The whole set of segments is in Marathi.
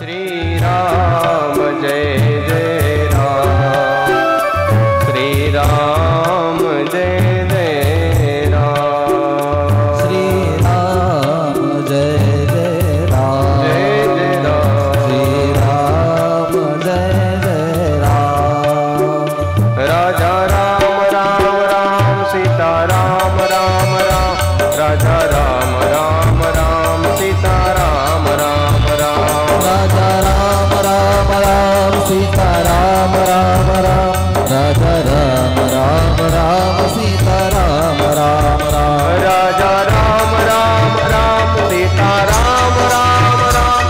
श्रीराम जय जय राम, श्रीराम जय जय राम, श्रीराम जय जय राम, जय जय राम, श्रीराम जय जय राम। राजा राम राम राम, सीता राम राम राम, राजा राम राम राम, सीता राम राम राम, राजा राम राम राम, सीता राम राम राम, राजा राम राम राम, सीता राम राम राम, राजा राम राम राम, सीता राम राम राम,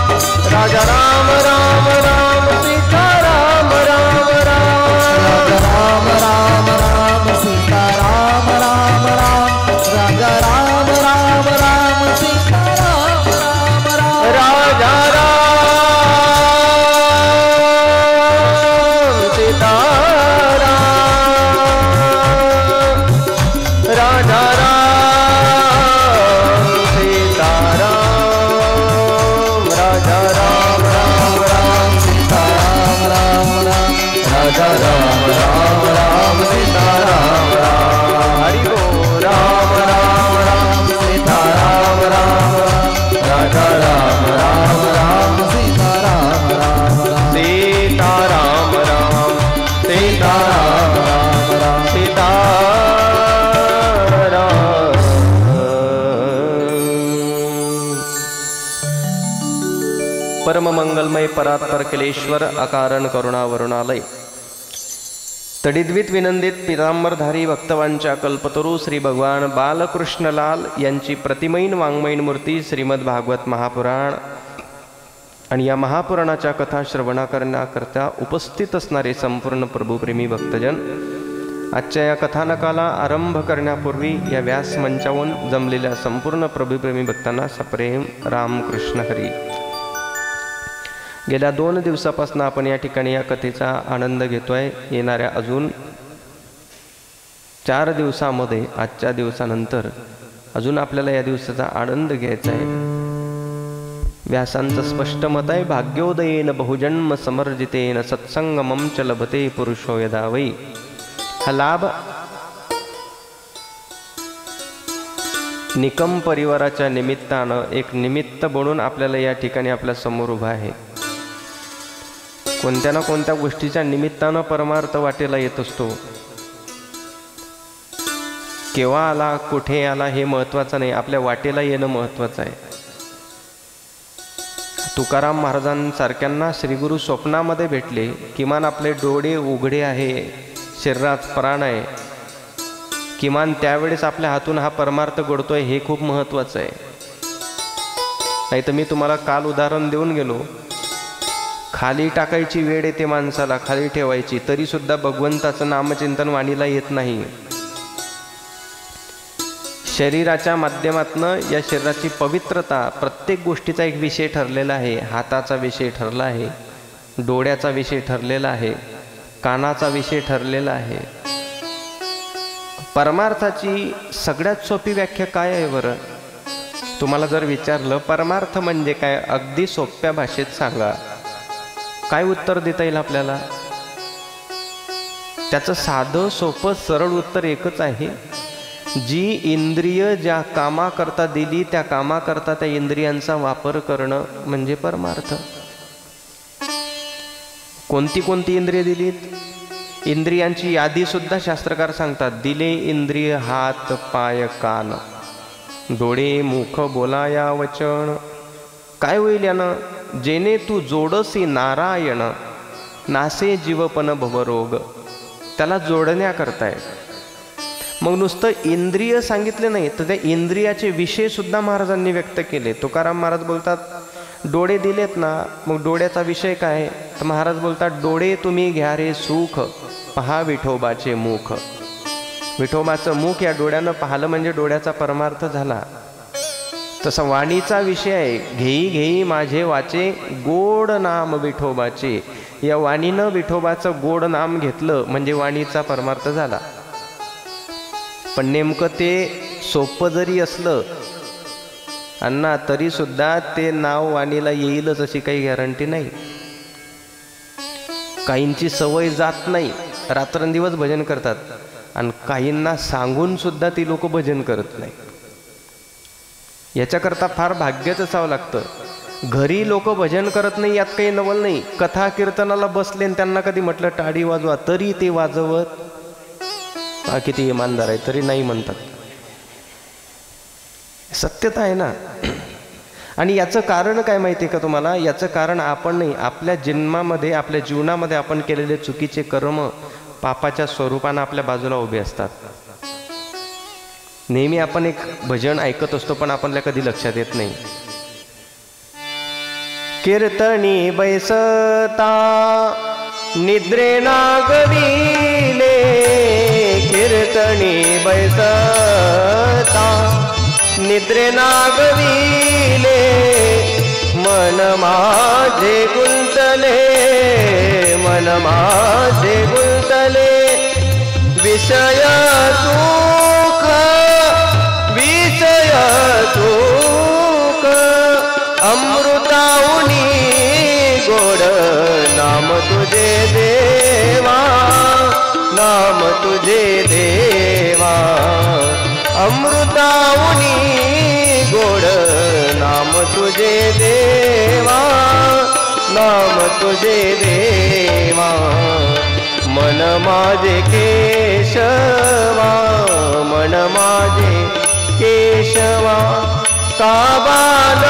राजा राम राम राम, सीता राम राम राम, राजा राम राम राम, सीता राम राम राम, राजा राम राम राम, सीता राम राम राम, राजा राम सीता राम, राजा राम सीता राम, राजा राम राम राम, सीता राम राम राम, राजा राम राम राम, सीता राम राम, हरि बोल राम राम राम, सीता राम राम राम, राजा राम राम राम, सीता राम राम राम, सीता राम राम, सीता राम राम, सीता राम। परम मंगलमय परात्पर कलेश्वर अकारण करुणावरुणालय तडिद्वित विनंदित पितांबरधारी भक्तवांच्या कल्पतरू श्री भगवान बालकृष्णलाल यांची प्रतिमैन वाङ्मयीन मूर्ती श्रीमद भागवत महापुराण आणि या महापुराणाच्या कथा श्रवणा करण्याकरता उपस्थित असणारे संपूर्ण प्रभुप्रेमी भक्तजन, आजच्या या कथानकाला आरंभ करण्यापूर्वी या व्यास मंचावरून जमलेल्या संपूर्ण प्रभुप्रेमी भक्तांना सप्रेम रामकृष्ण हरी। गेल्या 2 दिवसापासून आपण या ठिकाणी या कथेचा आनंद घेतोय। येणाऱ्या अजून 4 दिवसामध्ये आजच्या दिवसानंतर अजून आपल्याला या दिवसाचा आनंद घ्यायचा आहे। व्यासांचं स्पष्ट मत आहे, भाग्योदयेन बहुजन्म समर्जितेन सत्संगमं च लभते पुरुषो यदा वै। हा लाभ निकम परिवाराच्या निमित्तानं एक निमित्त बनून आपल्याला या ठिकाणी आपल्या समोर उभा आहे। कोणत्या ना कोणत्या गोष्टीच्या निमित्तानं परमार्थ वाटेला येत असतो। केव्हा आला कुठे आला हे महत्त्वाचं नाही, आपल्या वाटेला येणं महत्त्वाचं आहे। तुकाराम महाराजांसारख्यांना श्रीगुरु स्वप्नामध्ये भेटले, किमान आपले डोळे उघडे आहे, शरीरात प्राण आहे, किमान त्यावेळेस आपल्या हातून हा परमार्थ घडतोय हे खूप महत्त्वाचं आहे। नाही तर मी तुम्हाला काल उदाहरण देऊन गेलो, खाली टाकायची वेळ येते माणसाला, खाली ठेवायची, तरी सुद्धा भगवंताचं नामचिंतन वाणीला येत नाही। शरीराच्या माध्यमातनं या शरीराची पवित्रता प्रत्येक गोष्टीचा एक विषय ठरलेला आहे। हाताचा विषय ठरला आहे, डोळ्याचा विषय ठरलेला आहे, कानाचा विषय ठरलेला आहे। परमार्थाची सगळ्यात सोपी व्याख्या काय आहे बरं? तुम्हाला जर विचारलं परमार्थ म्हणजे काय, अगदी सोप्या भाषेत सांगा, काय उत्तर देता येईल आपल्याला? त्याचं साधं सोपं सरळ उत्तर एकच आहे, जी इंद्रिय ज्या कामाकरता दिली त्या कामाकरता त्या इंद्रियांचा वापर करणं म्हणजे परमार्थ। कोणती कोणती इंद्रिय दिलीत? इंद्रियांची यादी सुद्धा शास्त्रकार सांगतात, दिले इंद्रिय हात पाय कान, डोळे मुख बोलाया वचन। काय होईल यानं? जेने तू जोडसी नारायण, नासे जीवपन भवरोग। त्याला जोडण्याकरताय। मग नुसतं इंद्रिय सांगितले नाही तर त्या इंद्रियाचे विषय सुद्धा महाराजांनी व्यक्त केले। तुकाराम महाराज बोलतात डोळे दिलेत ना, मग डोळ्याचा विषय काय? तर महाराज बोलतात डोळे तुम्ही घ्या रे सुख, पहा विठोबाचे मुख। विठोबाचं मुख या डोळ्यानं पाहिलं म्हणजे डोळ्याचा परमार्थ झाला। तसा वाणीचा विषय आहे, घेई घेई माझे वाचे गोड नाम विठोबाचे। या वाणीनं विठोबाचं गोड नाम घेतलं म्हणजे वाणीचा परमार्थ झाला। पण नेमकं ते सोपं जरी असलं अण्णा तरी सुद्धा ते नाव वाणीला येईलच अशी काही गॅरंटी नाही. काहींची सवय जात नाही, रात्रंदिवस भजन करतात, आणि काहींना सांगून सुद्धा ती लोक भजन करत नाही. याच्याकरता फार भाग्यच असावं लागतं. घरी लोक भजन करत नाही यात काही नवल नाही. कथा कीर्तनाला बसले आणि त्यांना कधी म्हटलं टाळी वाजवा तरी ते वाजवत, किती इमानदार आहे तरी नाही म्हणतात. सत्यता आहे ना. आणि याचं कारण काय माहिती आहे का तुम्हाला? याचं कारण आपण नाही, आपल्या जन्मामध्ये आपल्या जीवनामध्ये आपण केलेले चुकीचे कर्म पापाच्या स्वरूपानं आपल्या बाजूला उभे असतात. नेहमी आपण एक भजन ऐकत असतो पण आपल्याला कधी लक्षात येत नाही. कीर्तनी बैसता निद्रे नागविले, कीर्तनी बैसता निद्रे नागविले, मन माझे गुंतले, मन माझे गुंतले, विषय सुख विषय सुख, अमृताऊनी गोड नाम तुझे देवा, नाम तुझे देवा, अमृताऊनी गोड नाम तुझे देवा, नाम तुझे देवा, मन माझे केशवा, मन माझे केशवा, काबान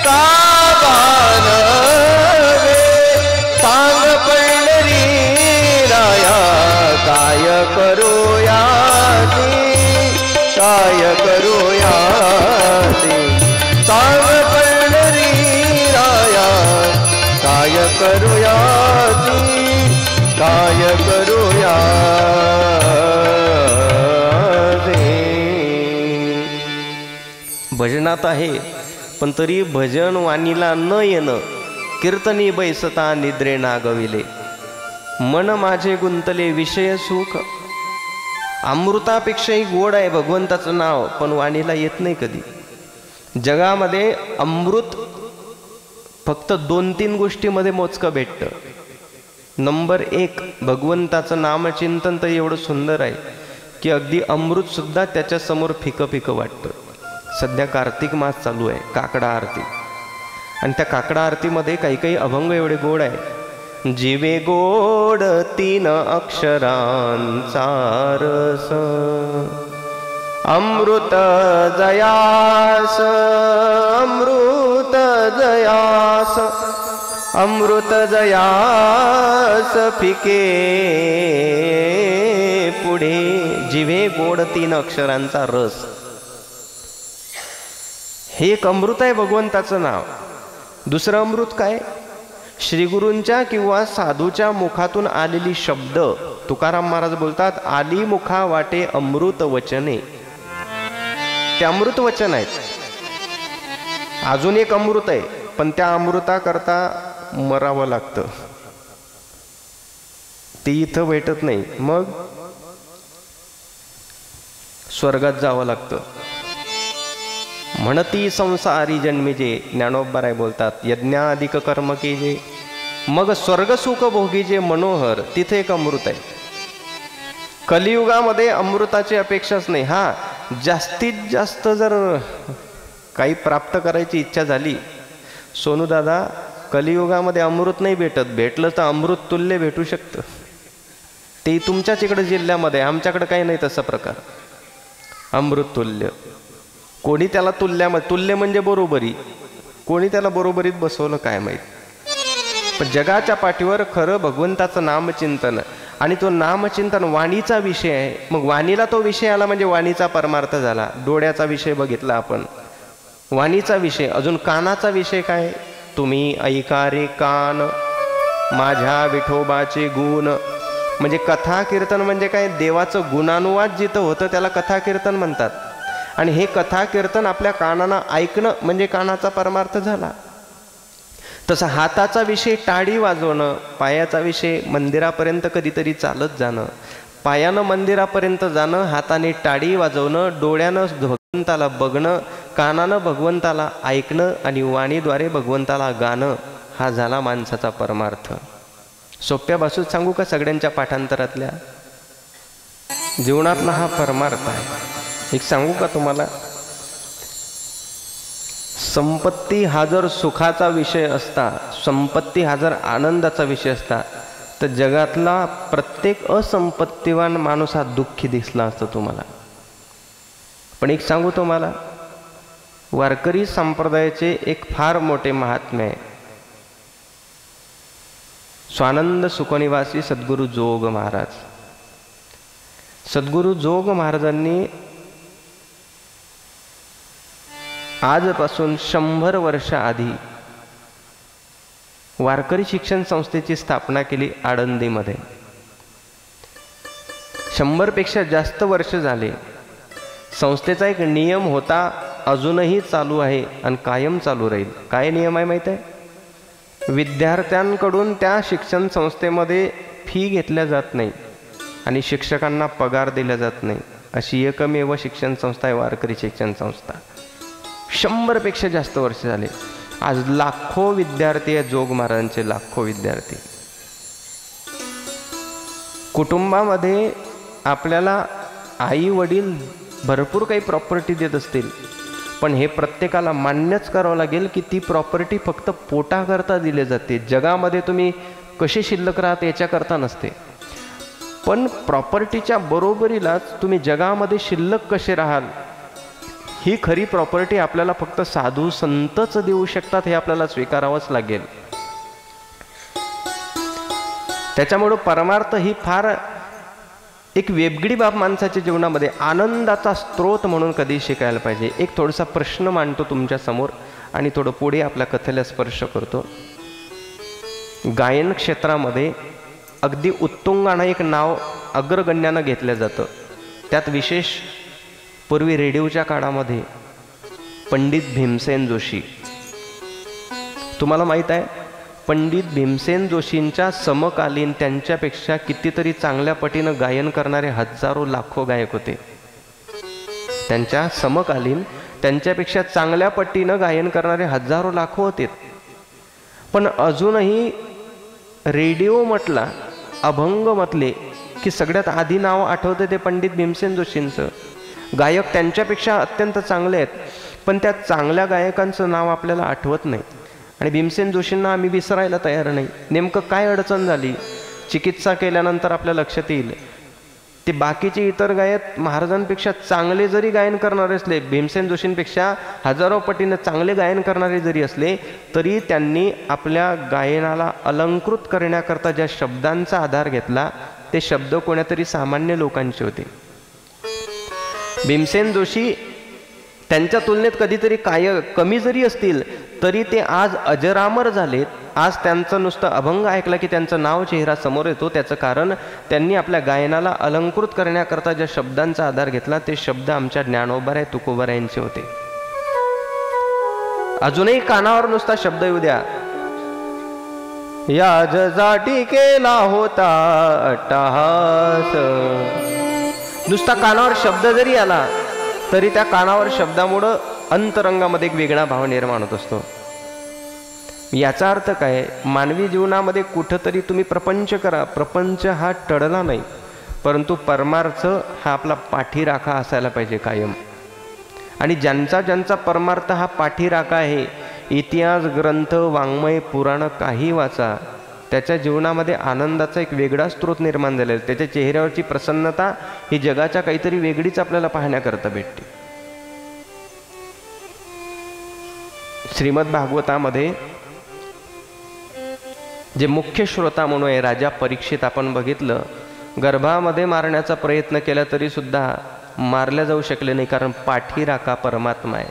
काबान सांग पंढरी राया, काय करूया काय करूया, सांग पंढरी राया, काय करूया काय करूया. भजनात आहे पण तरी भजन वाणीला न येणं. कीर्तनी बैसता निद्रे नागविले, मन माझे गुंतले विषय सुख. अमृतापेक्षाही गोड आहे भगवंताचं नाव, पण वाणीला येत नाही कधी. जगामध्ये अमृत फक्त 2-3 गोष्टीमध्ये मोजकं भेटतं. नंबर 1 भगवंताचं नामचिंतन तर एवढं सुंदर आहे की अगदी अमृत सुद्धा त्याच्या समोर फिकं फिकं वाटतं. सध्या कार्तिक मास चालू आहे, काकडा आरती, आणि त्या काकडा आरतीमध्ये काही काही अभंग एवढे गोड आहे. जीवे गोड 3 अक्षरांचा रस, अमृत जयास, अमृत जयास, अमृत जयास फिके पुढे. जिवे गोड 3 अक्षरांचा रस, हे एक अमृत आहे भगवंताचं नाव. दुसरं अमृत काय? श्रीगुरूंच्या किंवा साधूच्या मुखातून आलेली शब्द. तुकाराम महाराज बोलतात, आली मुखा वाटे अमृत वचने. ते अमृत वचन आहेत. अजून एक अमृत आहे, पण त्या अमृताकरता मरावं लागतं, ते इथं भेटत नाही, मग स्वर्गात जावं लागतं. म्हणती संसारी जन्मीजे, ज्ञानोबराय बोलतात, यज्ञाधिक कर्म केजे, मग स्वर्ग सुख भोगीजे मनोहर. तिथे एक अमृत आहे. कलियुगामध्ये अमृताची अपेक्षाच नाही. हा, जास्तीत जास्त जर काही प्राप्त करायची इच्छा झाली, सोनू दादा, कलियुगामध्ये अमृत नाही भेटत, भेटलं तर अमृत तुल्य भेटू शकतं. ते तुमच्याच इकडे जिल्ह्यामध्ये, आमच्याकडे काही नाही तसा प्रकार. अमृत तुल्य कोणी त्याला तुल्य म्हणजे बरोबरी, कोणी त्याला बरोबरीत बसवलं काय माहीत. पण जगाच्या पाठीवर खरं भगवंताचं नामचिंतन, आणि तो नामचिंतन वाणीचा विषय आहे. मग वाणीला तो विषय आला म्हणजे वाणीचा परमार्थ झाला. डोळ्याचा विषय बघितला आपण, वाणीचा विषय. अजून कानाचा विषय काय? तुम्ही ऐका रे कान माझ्या विठोबाचे गुण. म्हणजे कथा कीर्तन म्हणजे काय? देवाचं गुणानुवाद जिथं होतं त्याला कथा कीर्तन म्हणतात. आणि हे कथा कीर्तन आपल्या कानानं ऐकणं म्हणजे कानाचा परमार्थ झाला. तसं हाताचा विषय टाळी वाजवणं, पायाचा विषय मंदिरापर्यंत कधीतरी चालत जाणं, पायानं मंदिरापर्यंत जाणं, हाताने टाळी वाजवणं, डोळ्यानं भगवंताला बघणं, कानानं भगवंताला ऐकणं आणि वाणीद्वारे भगवंताला गाणं, हा झाला माणसाचा परमार्थ. सोप्या भाषेत सांगू का सगळ्यांच्या पाठांतरातल्या? जीवनातला हा परमार्थ आहे. एक सांगू का तुम्हाला? संपत्ती हा जर सुखाचा विषय असता, संपत्ती हा जर आनंदाचा विषय असता, तर जगातला प्रत्येक असंपत्तीवान माणूस हा दुःखी दिसला असता तुम्हाला. पण एक सांगू तुम्हाला, वारकरी संप्रदायाचे एक फार मोठे महात्म्य आहे. स्वानंद सुखनिवासी सद्गुरू जोग महाराज. सद्गुरू जोग महाराजांनी आजपासून 100 वर्ष आधी वारकरी शिक्षण संस्थेची स्थापना केली आळंदीमध्ये. 100 पेक्षा जास्त वर्ष झाले. संस्थेचा एक नियम होता, अजूनही चालू आहे आणि कायम चालू राहील. काय नियम आहे माहीत आहे? विद्यार्थ्यांकडून त्या शिक्षण संस्थेमध्ये फी घेतल्या जात नाही आणि शिक्षकांना पगार दिला जात नाही. अशी एकमेव शिक्षण संस्था आहे वारकरी शिक्षण संस्था. 100 पेक्षा जास्त वर्ष झाले. आज लाखो विद्यार्थी आहे, जोग महाराजांचे लाखो विद्यार्थी. कुटुंबामध्ये आपल्याला आई वडील भरपूर काही प्रॉपर्टी देत असतील, पण हे प्रत्येकाला मान्यच करावं लागेल की ती प्रॉपर्टी फक्त पोटाकरता दिली जाते. जगामध्ये तुम्ही कसे शिल्लक राहत याच्याकरता नसते, पण प्रॉपर्टीच्या बरोबरीलाच तुम्ही जगामध्ये शिल्लक कसे राहाल, ही खरी प्रॉपर्टी आपल्याला फक्त साधू संतच देऊ शकतात, हे आपल्याला स्वीकारावंच लागेल. त्याच्यामुळं परमार्थ ही फार एक वेगळी बाब माणसाच्या जीवनामध्ये आनंदाचा स्रोत म्हणून कधी शिकायला पाहिजे. एक थोडासा प्रश्न मांडतो तुमच्या समोर आणि थोडं पुढे आपल्या कथेला स्पर्श करतो. गायन क्षेत्रामध्ये अगदी उत्तुंगानं एक नाव अग्रगण्यानं घेतलं जातं. त्यात विशेष पूर्वी रेडिओच्या काळामध्ये पंडित भीमसेन जोशी. तुम्हाला माहीत आहे, पंडित भीमसेन जोशींच्या समकालीन त्यांच्यापेक्षा कितीतरी चांगल्या पटीनं गायन करणारे हजारो लाखो गायक होते. त्यांच्या समकालीन त्यांच्यापेक्षा चांगल्या पटीनं गायन करणारे हजारो लाखो होते. पण अजूनही रेडिओ म्हटला, अभंग म्हटले की सगळ्यात आधी नाव आठवतं ते पंडित भीमसेन जोशींचं. गायक त्यांच्यापेक्षा अत्यंत चांगले आहेत, पण त्या चांगल्या गायकांचं नाव आपल्याला आठवत नाही. आणि भीमसेन जोशींना आम्ही विसरायला तयार नाही. नेमकं काय अडचण झाली? चिकित्सा केल्यानंतर आपल्या लक्षात येईल, ते बाकीचे इतर गायक महाराजांपेक्षा चांगले जरी गायन करणारे असले, भीमसेन जोशींपेक्षा हजारो पटीनं चांगले गायन करणारे जरी असले, तरी त्यांनी आपल्या गायनाला अलंकृत करण्याकरता ज्या शब्दांचा आधार घेतला, ते शब्द कोण्यातरी सामान्य लोकांचे होते. भीमसेन जोशी त्यांच्या तुलनेत कधीतरी कमी जरी असतील, तरी ते आज अजरामर झालेत. आज त्यांचं नुसतं अभंग ऐकला की त्यांचं नाव चेहरा समोर येतो. त्याचं कारण त्यांनी आपल्या गायनाला अलंकृत करण्याकरता ज्या शब्दांचा आधार घेतला, ते शब्द आमच्या ज्ञानोबाराय तुकोबारायांचे होते. अजूनही कानावर नुसता शब्द येऊ द्या, या जजाटी केला होता अट्टहास, नुसता कानावर शब्द जरी आला तरी त्या कानावर शब्दामुळं अंतरंगामध्ये एक वेगळा भाव निर्माण होत असतो. याचा अर्थ काय? मानवी जीवनामध्ये कुठंतरी तुम्ही प्रपंच करा, प्रपंच हा टळला नाही, परंतु परमार्थ हा आपला पाठीराखा असायला पाहिजे कायम. आणि ज्यांचा ज्यांचा परमार्थ हा पाठीराखा आहे, इतिहास ग्रंथ वाङ्मय पुराण काही वाचा, त्याच्या जीवनामध्ये आनंदाचा एक वेगळा स्रोत निर्माण झालेला. त्याच्या चेहऱ्यावरची प्रसन्नता ही जगाच्या काहीतरी वेगळीच आपल्याला पाहण्याकरता भेटते. श्रीमद भागवतामध्ये जे मुख्य श्रोता म्हणून आहे राजा परीक्षित, आपण बघितलं, गर्भामध्ये मारण्याचा प्रयत्न केला तरी सुद्धा मारल्या जाऊ शकले नाही, कारण पाठीराखा परमात्मा आहे.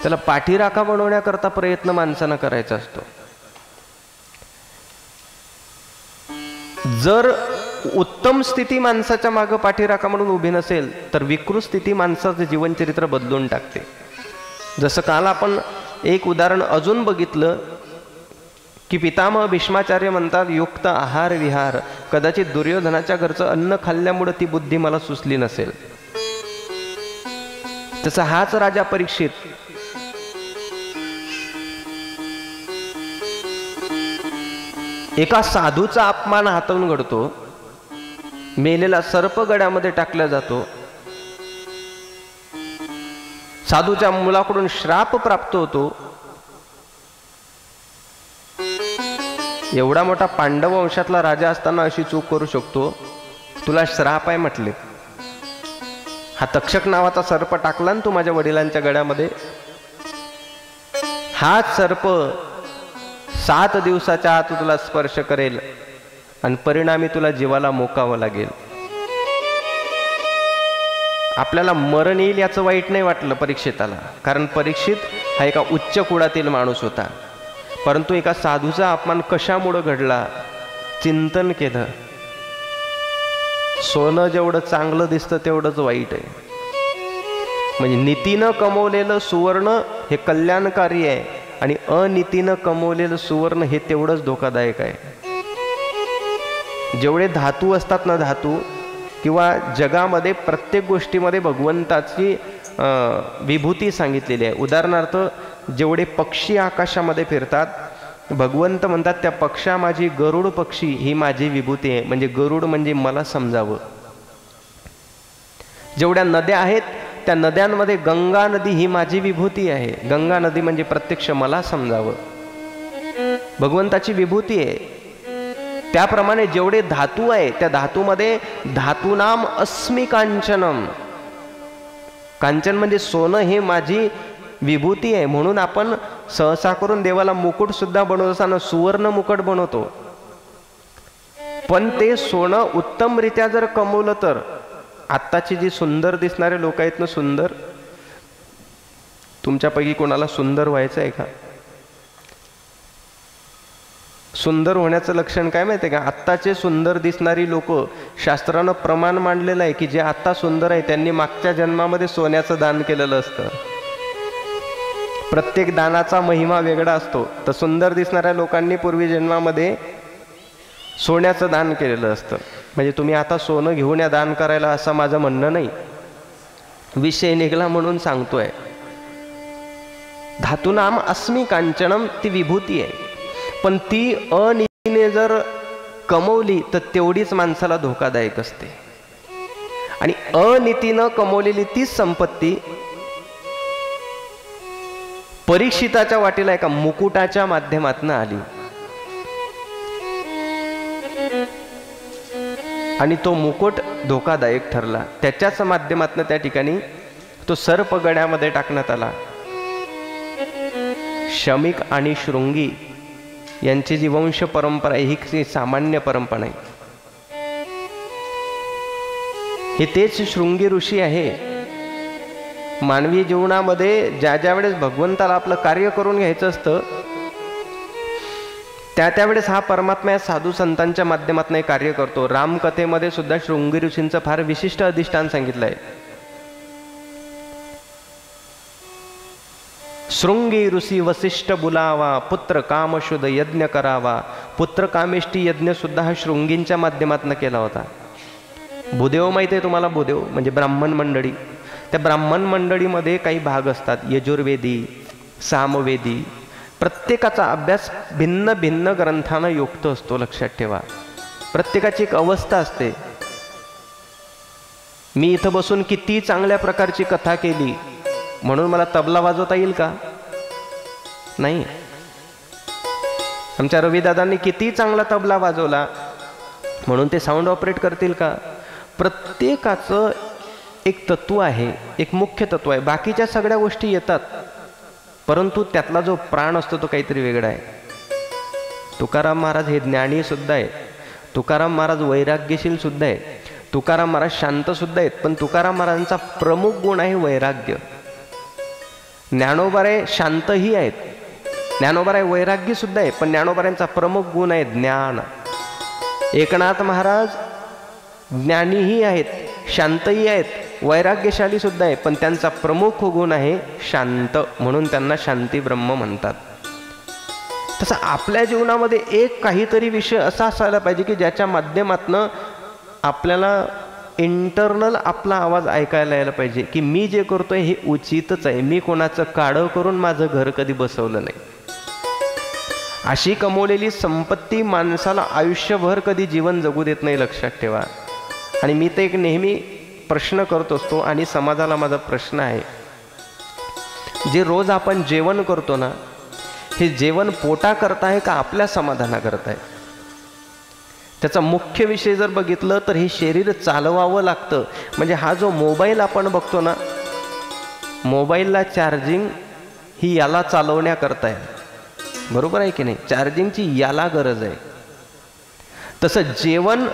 त्याला पाठीराखा बनवण्याकरता प्रयत्न माणसानं करायचा असतो. जर उत्तम स्थिती माणसाच्या मागं पाठीराखा म्हणून उभी नसेल, तर विकृत स्थिती माणसाचं जीवनचरित्र बदलून टाकते. जसं काल आपण एक उदाहरण अजून बघितलं की पितामह भीष्माचार्य म्हणतात, युक्त आहार विहार, कदाचित दुर्योधनाच्या घरचं अन्न खाल्ल्यामुळे ती बुद्धी मला सुचली नसेल. तसा हाच राजा परीक्षित एका साधूचा अपमान हाताळून घडतो, मेलेला सर्प गड्यामध्ये टाकला जातो, साधूच्या मुलाकडून श्राप प्राप्त होतो. एवढा मोठा पांडव वंशातला राजा असताना अशी चूक करू शकतो? तुला श्राप आहे म्हटले. हा तक्षक नावाचा सर्प टाकला ना तू माझ्या वडिलांच्या गड्यामध्ये, हाच सर्प 7 दिवसाच्या आत तुला स्पर्श करेल आणि परिणामी तुला जीवाला मोकावं लागेल. आपल्याला मरण येईल याचं वाईट नाही वाटलं परीक्षिताला, कारण परीक्षित हा एका उच्च कुळातील माणूस होता. परंतु एका साधूचा अपमान कशामुळे घडला चिंतन केलं. सोनं जेवढं चांगलं दिसतं तेवढंच वाईट आहे. म्हणजे नीतीनं कमवलेलं सुवर्ण हे कल्याणकारी आहे आणि अनीतीनं कमवलेलं सुवर्ण हे तेवढंच धोकादायक आहे. जेवढे धातू असतात ना, धातू किंवा जगामध्ये प्रत्येक गोष्टीमध्ये भगवंताची विभूती सांगितलेली आहे. उदाहरणार्थ जेवढे पक्षी आकाशामध्ये फिरतात, भगवंत म्हणतात त्या पक्षा माझी गरुड पक्षी ही माझी विभूती आहे. म्हणजे गरुड म्हणजे मला समजावं. जेवढ्या नद्या आहेत त्या नद्यांमध्ये गंगा नदी ही माझी विभूती आहे. गंगा नदी म्हणजे प्रत्यक्ष मला समजावं, भगवंताची विभूती आहे. त्याप्रमाणे जेवढे धातू आहे त्या धातूमध्ये धातूनाम अस्मि कांचनम, कांचन म्हणजे सोनं हे माझी विभूती आहे. म्हणून आपण सहसा करून देवाला मुकुट सुद्धा बनवत असताना सुवर्ण मुकुट बनवतो. पण ते सोनं उत्तमरित्या जर कमवलं तर, आत्ताची जी सुंदर दिसणारे लोक आहेत ना, सुंदर, तुमच्यापैकी कोणाला सुंदर व्हायचं आहे का? सुंदर होण्याचं लक्षण काय माहिती आहे का? आत्ताचे सुंदर दिसणारी लोक, शास्त्रानं प्रमाण मांडलेलं आहे की जे आत्ता सुंदर आहे त्यांनी मागच्या जन्मामध्ये सोन्याचं दान केलेलं असतं. प्रत्येक दानाचा महिमा वेगळा असतो. तर सुंदर दिसणाऱ्या लोकांनी पूर्वी जन्मामध्ये सोन्याचं दान केलेलं असतं. म्हणजे तुम्ही आता सोनं घेऊन या दान करायला असं माझं म्हणणं नाही, विषय निघाला म्हणून सांगतोय. धातूनाम अस्मि कांचनम ती विभूती आहे, पण ती अनितीने जर कमवली तर तेवढीच माणसाला धोकादायक असते. आणि अनितीनं कमवलेली तीच संपत्ती परीक्षिताच्या वाटेला एका मुकुटाच्या माध्यमातून आली आणि तो मुकुट धोकादायक ठरला. त्याच्याच माध्यमातून त्या ठिकाणी तो सर्प गड्यामध्ये टाकण्यात आला. शमिक आणि शृंगी यांची जी वंश परंपरा आहे ही सामान्य परंपरा आहे. हे तेच शृंगी ऋषी आहे. मानवी जीवनामध्ये ज्या ज्या वेळेस भगवंताला आपलं कार्य करून घ्यायचं असतं त्या त्यावेळेस हा परमात्मा या साधू संतांच्या माध्यमातून कार्य करतो. रामकथेमध्ये सुद्धा शृंगी ऋषींचं फार विशिष्ट अधिष्ठान सांगितलं आहे. शृंगी ऋषी वसिष्ठ बुलावा, पुत्र कामशुद्ध यज्ञ करावा. पुत्र कामेष्टी यज्ञ सुद्धा हा शृंगींच्या माध्यमातून केला होता. भूदेव माहिती आहे तुम्हाला? भूदेव म्हणजे ब्राह्मण मंडळी. त्या ब्राह्मण मंडळीमध्ये काही भाग असतात, यजुर्वेदी, सामवेदी. प्रत्येकाचा अभ्यास भिन्न भिन्न ग्रंथांना युक्त असतो. लक्षात ठेवा, प्रत्येकाची एक अवस्था असते. मी इथं बसून किती चांगल्या प्रकारची कथा केली म्हणून मला तबला वाजवता येईल का? नाही. आमच्या रविदादांनी किती चांगला तबला वाजवला म्हणून ते साऊंड ऑपरेट करतील का? प्रत्येकाचं एक तत्व आहे, एक मुख्य तत्व आहे. बाकीच्या सगळ्या गोष्टी येतात, परंतु त्यातला जो प्राण असतो तो काहीतरी वेगळा आहे. तुकाराम महाराज हे ज्ञानी सुद्धा आहे, तुकाराम महाराज वैराग्यशील सुद्धा आहे, तुकाराम महाराज शांत सुद्धा आहेत, पण तुकाराम महाराजांचा प्रमुख गुण आहे वैराग्य. ज्ञानोबाराय शांतही आहेत, ज्ञानोबाराय वैराग्य सुद्धा आहे, पण ज्ञानोबारायांचा प्रमुख गुण आहे ज्ञान. एकनाथ महाराज ज्ञानीही आहेत, शांतही आहेत, वैराग्यशाली सुद्धा आहे, पण त्यांचा प्रमुख गुण आहे शांत, म्हणून त्यांना शांती ब्रह्म म्हणतात. तसं आपल्या जीवनामध्ये एक काहीतरी विषय असा असायला पाहिजे की ज्याच्या माध्यमातून आपल्याला इंटरनल आपला आवाज ऐकायला यायला पाहिजे की मी जे करतोय हे उचितच आहे, मी कोणाचं काढं करून माझं घर कधी बसवलं नाही. अशी कमवलेली संपत्ती माणसाला आयुष्यभर कधी जीवन जगू देत नाही, लक्षात ठेवा. आणि मी तर एक नेहमी प्रश्न करत असतो आणि समाजाला माझा प्रश्न आहे, जे रोज आपण जेवण करतो ना, हे जेवण पोटा करताय का आपल्या समाधाना करताय? त्याचा मुख्य विषय जर बघितलं तर हे शरीर चालवावं लागतं. म्हणजे हा जो मोबाईल आपण बघतो ना, मोबाईलला चार्जिंग ही याला चालवण्याकरता आहे, बरोबर आहे की नाही? चार्जिंगची याला गरज आहे. तसं जेवण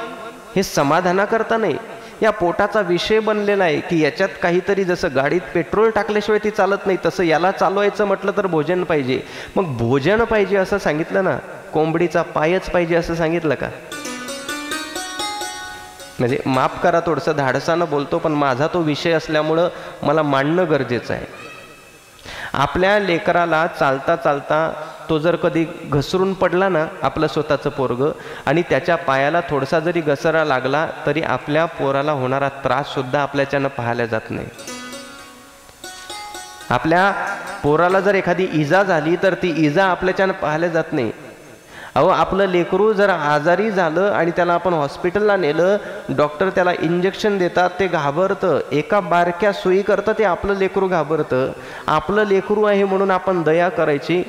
हे समाधानाकरता नाही, या पोटाचा विषय बनलेला आहे की याच्यात काहीतरी, जसं गाडीत पेट्रोल टाकल्याशिवाय ती चालत नाही, तसं याला चालवायचं म्हटलं तर भोजन पाहिजे. मग भोजन पाहिजे असं सांगितलं ना, कोंबडीचा पायच पाहिजे असं सांगितलं का? म्हणजे माफ करा, थोडंसं धाडसानं बोलतो, पण माझा तो विषय असल्यामुळं मला मांडणं गरजेचं आहे. आपल्या लेकराला चालता चालता तो जर कधी घसरून पडला ना, आपलं स्वतःचं पोरगं, आणि त्याच्या पायाला थोडासा जरी घसरा लागला तरी आपल्या पोराला होणारा त्राससुद्धा आपल्याच्यानं पाहायला जात नाही. आपल्या पोराला जर एखादी इजा झाली तर ती इजा आपल्याच्यानं पाहायला जात नाही. अहो, आपलं लेकरू जर आजारी झालं आणि त्याला आपण हॉस्पिटलला नेलं, डॉक्टर त्याला इंजेक्शन देतात, ते घाबरतं, एका बारक्या सुई करतं ते आपलं लेकरू घाबरतं. आपलं लेकरू आहे म्हणून आपण दया करायची,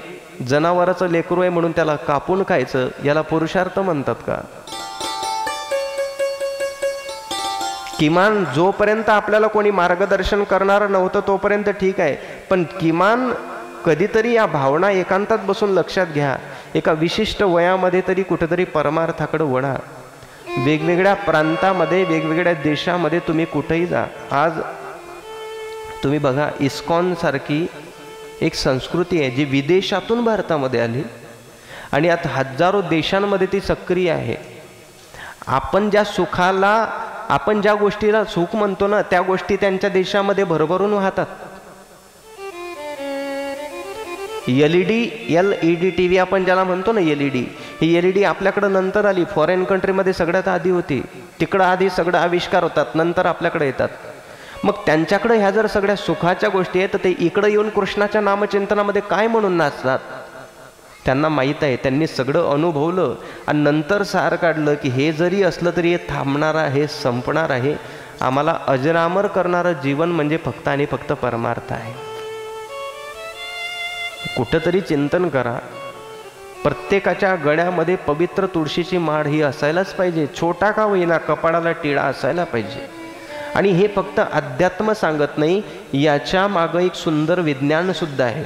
जनावराचं लेकरू आहे म्हणून त्याला कापून खायचं, याला पुरुषार्थ म्हणतात का? किमान जोपर्यंत आपल्याला कोणी मार्गदर्शन करणार नव्हतं तोपर्यंत ठीक आहे, पण किमान कधीतरी या भावना एकांतात बसून लक्षात घ्या. एका विशिष्ट वयामध्ये तरी कुठेतरी परमार्थाकडे वळा. वेगवेगळ्या प्रांतामध्ये, वेगवेगळ्या देशामध्ये तुम्ही कुठेही जा. आज तुम्ही बघा, इस्कॉन सारखी एक संस्कृती आहे जी विदेशातून भारतामध्ये आली आणि आता हजारो देशांमध्ये ती सक्रिय आहे. आपण ज्या सुखाला, आपण ज्या गोष्टीला सुख म्हणतो ना, त्या गोष्टी त्यांच्या देशामध्ये भरभरून वाहतात. LED TV आपण ज्याला म्हणतो ना, LED, ही LED आपल्याकडं नंतर आली. फॉरेन कंट्रीमध्ये सगळ्यात आधी होती, तिकडं आधी सगळं आविष्कार होतात, नंतर आपल्याकडे येतात. मग त्यांच्याकडे ह्या जर सगळ्या सुखाच्या गोष्टी आहेत तर ते इकडं येऊन कृष्णाच्या नामचिंतनामध्ये काय म्हणून नाचतात? त्यांना माहीत आहे, त्यांनी सगळं अनुभवलं आणि नंतर सार काढलं की हे जरी असलं तरी हे थांबणार आहे, संपणार आहे. आम्हाला अजरामर करणारं जीवन म्हणजे फक्त आणि फक्त परमार्थ आहे. कुठंतरी चिंतन करा. प्रत्येकाच्या गळ्यामध्ये पवित्र तुळशीची माळ ही असायलाच पाहिजे, छोटा का होईना, कपाळाला टिळा असायला पाहिजे. आणि हे फक्त अध्यात्म सांगत नाही, याच्या मागं एक सुंदर विज्ञान सुद्धा आहे.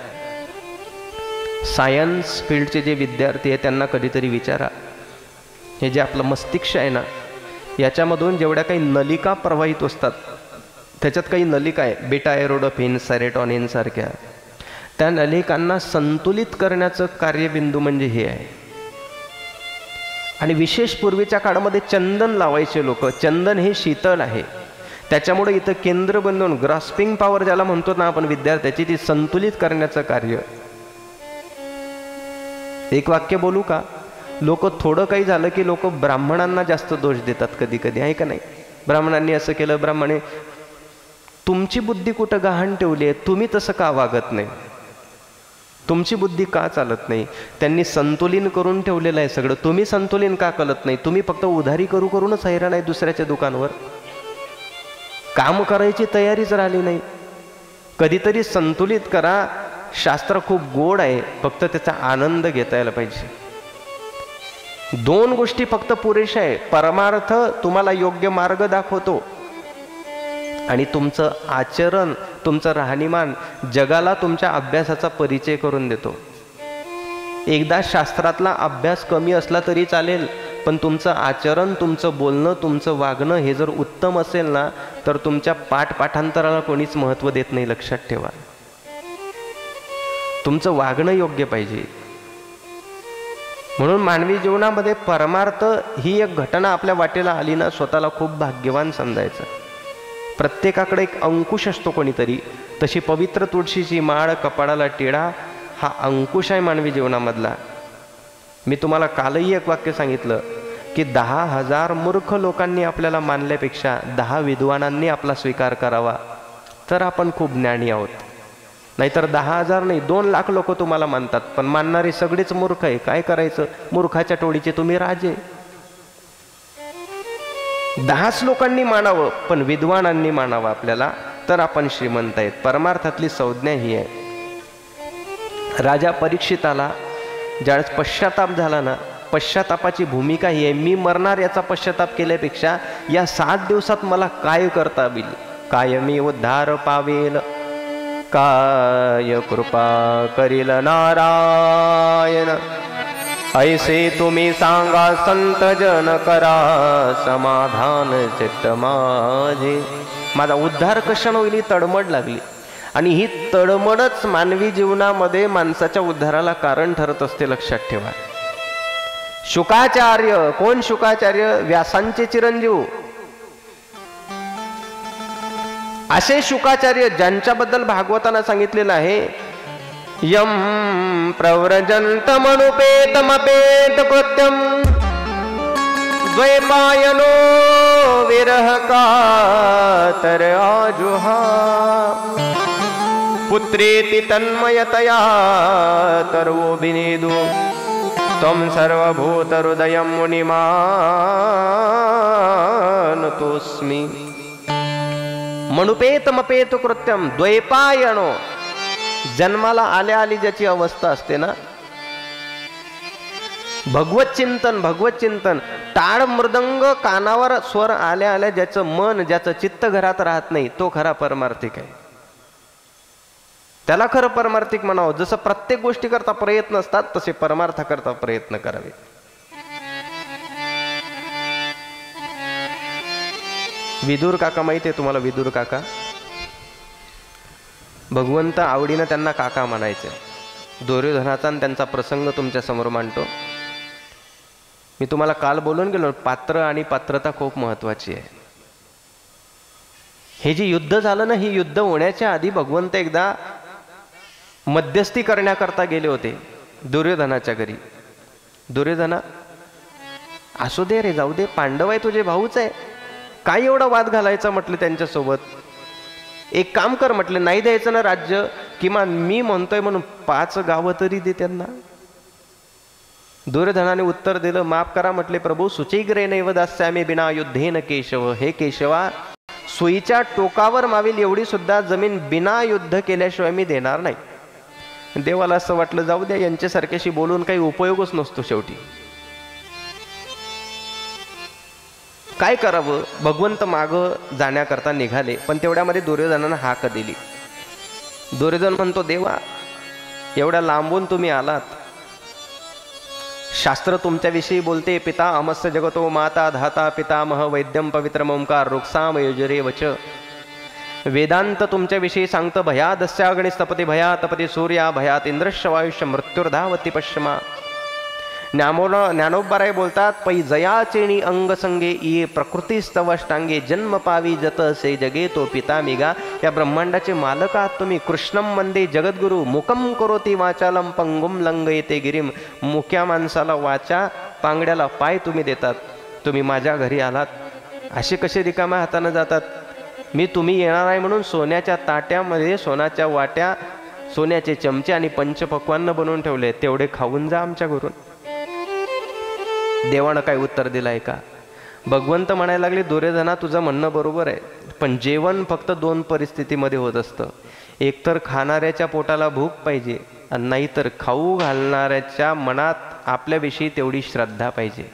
सायन्स फील्डचे जे विद्यार्थी आहेत त्यांना कधीतरी विचारा, हे जे आपलं मस्तिष्क आहे ना, याच्यामधून जेवढ्या काही नलिका प्रवाहित असतात, त्याच्यात काही नलिका आहे, बीटा एरोडोफिन, सेरोटोनिन सारख्या, त्या नलिकांना संतुलित करण्याचं कार्यबिंदू म्हणजे हे आहे. आणि विशेष पूर्वीच्या काळामध्ये चंदन लावायचे लोक. चंदन हे शीतल आहे, त्याच्यामुळे इथं केंद्र बनवून ग्रास्पिंग पॉवर ज्याला म्हणतो ना आपण विद्यार्थ्याची, ती संतुलित करण्याचं कार्य. एक वाक्य बोलू का? लोक थोडं काही झालं की लोक ब्राह्मणांना जास्त दोष देतात कधी कधी, आहे का नाही? ब्राह्मणांनी असं केलं, ब्राह्मणे तुमची बुद्धी कुठं गहाण ठेवली आहे, तुम्ही तसं का वागत नाही, तुमची बुद्धी का चालत नाही? त्यांनी संतुलन करून ठेवलेलं आहे सगळं, तुम्ही संतुलन का कळत नाही? तुम्ही फक्त उधारी करूनच हैराण आहे दुसऱ्याच्या दुकानावर, काम करायची तयारीच राहिली नाही. कधीतरी संतुलित करा. शास्त्र खूप गोड आहे, फक्त त्याचा आनंद घेता यायला पाहिजे. दोन गोष्टी फक्त पुरेशा आहे. परमार्थ तुम्हाला योग्य मार्ग दाखवतो आणि तुमचं आचरण, तुमचं राहणीमान जगाला तुमच्या अभ्यासाचा परिचय करून देतो. एकदा शास्त्रातला अभ्यास कमी असला तरी चालेल, पण तुमचं आचरण, तुमचं बोलणं, तुमचं वागणं हे जर उत्तम असेल ना, तर तुमच्या पाठांतराला कोणीच महत्त्व देत नाही, लक्षात ठेवा. तुमचं वागणं योग्य पाहिजे. म्हणून मानवी जीवनामध्ये परमार्थ ही एक घटना आपल्या वाटेला आली ना, स्वतःला खूप भाग्यवान समजायचं. प्रत्येकाकडे एक अंकुश असतो कोणीतरी, तशी पवित्र तुळशीची माळ, कपाळाला टिळा हा अंकुश आहे मानवी जीवनामधला. मी तुम्हाला कालही एक वाक्य सांगितलं, की 10,000 मूर्ख लोकांनी आपल्याला मानल्यापेक्षा 10 विद्वानांनी आपला स्वीकार करावा तर आपण खूप ज्ञानी आहोत. नाहीतर 10,000 नाही 2 लाख लोक तुम्हाला मानतात, पण मानणारे सगळेच मूर्ख आहे. काय करायचं? मूर्खाच्या टोळीचे तुम्ही राजे. 10 लोकांनी मानावं, पण विद्वानांनी मानावं आपल्याला, तर आपण श्रीमंत आहेत. परमार्थातली संज्ञा ही आहे. राजा परीक्षिताला ज्यावेळेस पश्चाताप झाला ना, पश्चातापाची भूमिका ही आहे, मी मरणार याचा पश्चाताप केल्यापेक्षा या 7 दिवसात मला काय करता येईल, काय मी उद्धार पावेल, काय कृपा करील नारायण, ऐसे तुम्ही सांगा संत जन करा, समाधान चित्त माझे. माझा उद्धार कशाने होईल? तडमड लागली. आणि ही तडमडच मानवी जीवनामध्ये माणसाच्या उद्धाराला कारण ठरत असते, लक्षात ठेवा. शुकाचार्य, कोण शुकाचार्य? व्यासांचे चिरंजीव. असे शुकाचार्य ज्यांच्याबद्दल भागवताना सांगितलेलं आहे, यम प्रव्रजंत मनुपेतमपेत कृत्यम द्वैपायनो विरह कातर आजुहा पुत्रेति तन्मयतया तर्वो विनेदु त्वं सर्वभूत हृदयं मुनिमानतोऽस्मि. मनुपेतमपेत कृत्यम द्वैपायनो, जन्माला आल्या आली ज्याची अवस्था असते ना, भगवत चिंतन टाळ मृदंग कानावर स्वर आल्या आल्या ज्याचं मन, ज्याचं चित्त घरात राहत नाही, तो खरा परमार्थिक आहे. त्याला खरं परमार्थिक म्हणावं. जसं प्रत्येक गोष्टी करता प्रयत्न असतात, तसे परमार्थ करता प्रयत्न करावे. विदुर काका माहिती आहे तुम्हाला? विदुर काका, भगवंत आवडीनं त्यांना काका म्हणायचे. दुर्योधनाचा आणि त्यांचा प्रसंग तुमच्या समोर मांडतो. मी तुम्हाला काल बोलून गेलो, पात्र आणि पात्रता खूप महत्वाची आहे. हे जे युद्ध झालं ना, ही युद्ध होण्याच्या आधी भगवंत एकदा मध्यस्थी करण्याकरता गेले होते दुर्योधनाच्या घरी. दुर्योधना, असू दे रे, जाऊ दे, पांडव आहे, तुझे भाऊच आहे, काय एवढा वाद घालायचा म्हटलं त्यांच्यासोबत. एक काम कर म्हटलं, नाही द्यायचं ना राज्य, किमान मी म्हणतोय म्हणून 5 गावं तरी दे त्यांना. दुर्योधनाने उत्तर दिलं, माफ करा म्हटले प्रभू, सुचीग्रे नैव दास्यामी बिना युद्धेन केशव. हे केशवा, सुईच्या टोकावर मावेल एवढी सुद्धा जमीन बिना युद्ध केल्याशिवाय मी देणार नाही. देवाला असं वाटलं, जाऊ द्या, यांच्यासारख्याशी बोलून काही उपयोगच नसतो. शेवटी काय करावं? भगवंत माग जाण्याकरता निघाले, पण तेवढ्यामध्ये दुर्योधनानं हाक दिली. दुर्योधन म्हणतो, देवा, एवढ्या लांबून तुम्ही आलात, शास्त्र तुमच्याविषयी बोलते, पिता अमस्य जगतो माता धाता पितामह वैद्यम पवित्रम ओंकार रुक्साम युजरे वच. वेदांत तुमच्याविषयी सांगतं, भयादस्याग्नि तपती भया तपती सूर्या भयात इंद्रश्य वायुष्य मृत्युर्धावती पश्चिमा. ज्ञानोबाराय बोलतात, पै जयाचेणी अंग संगे ये प्रकृती स्तवष्टांगे जन्म पावी जत से जगे तो पिता मिगा. या ब्रह्मांडाचे मालक आहात तुम्ही. कृष्णम वंदे जगद्गुरु मुकम करोती वाचालम पंगुम लंगयते गिरिम. मुक्या माणसाला वाचा, पांगड्याला पाय तुम्ही देतात. तुम्ही माझ्या घरी आलात, असे कसे रिकाम्या हाताने जातात? मी तुम्ही येणार आहे म्हणून सोन्याच्या ताट्यामध्ये सोन्याच्या वाट्या, सोन्याचे चमचे आणि पंचपक्वान्न बनवून ठेवले, तेवढे खाऊन जा आमच्या घरून. देवानं काय उत्तर दिलंय का? भगवंत म्हणायला लागले, दुर्योधना, तुझं म्हणणं बरोबर आहे, पण जेवण फक्त 2 परिस्थितीमध्ये होत असतं. एकतर खाणाऱ्याच्या पोटाला भूक पाहिजे, आणि नाहीतर खाऊ घालणाऱ्याच्या मनात आपल्याविषयी तेवढी श्रद्धा पाहिजे.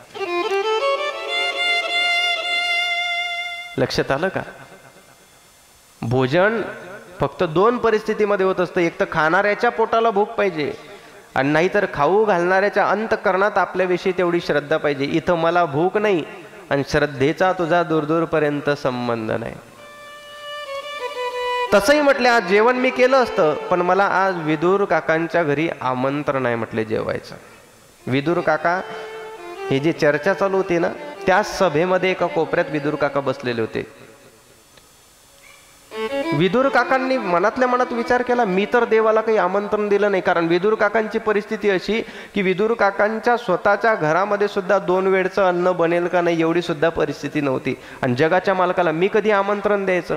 लक्षात आलं का? भोजन फक्त 2 परिस्थितीमध्ये होत असतं. एक तर खाणाऱ्याच्या पोटाला भूक पाहिजे, आणि नाहीतर खाऊ घालणाऱ्याच्या अंतःकरणात आपल्याविषयी तेवढी श्रद्धा पाहिजे. इथं मला भूक नाही आणि श्रद्धेचा तुझा दूरदूरपर्यंत संबंध नाही. तसंही म्हटले, आज जेवण मी केलं असतं, पण मला आज विदुर काकांच्या घरी आमंत्रण आहे म्हटले जेवायचं. विदुर काका, हे जे चर्चा चालू होती ना, त्या सभेमध्ये एका कोपऱ्यात विदुर काका बसलेले होते. विदुर काकांनी मनातल्या मनात विचार केला, मी तर देवाला काही आमंत्रण दिलं नाही. कारण विदुर काकांची परिस्थिती अशी की विदुर काकांच्या स्वतःच्या घरामध्ये सुद्धा 2 वेळचं अन्न बनेल का नाही एवढी सुद्धा परिस्थिती नव्हती. आणि जगाच्या मालकाला मी कधी आमंत्रण द्यायचं.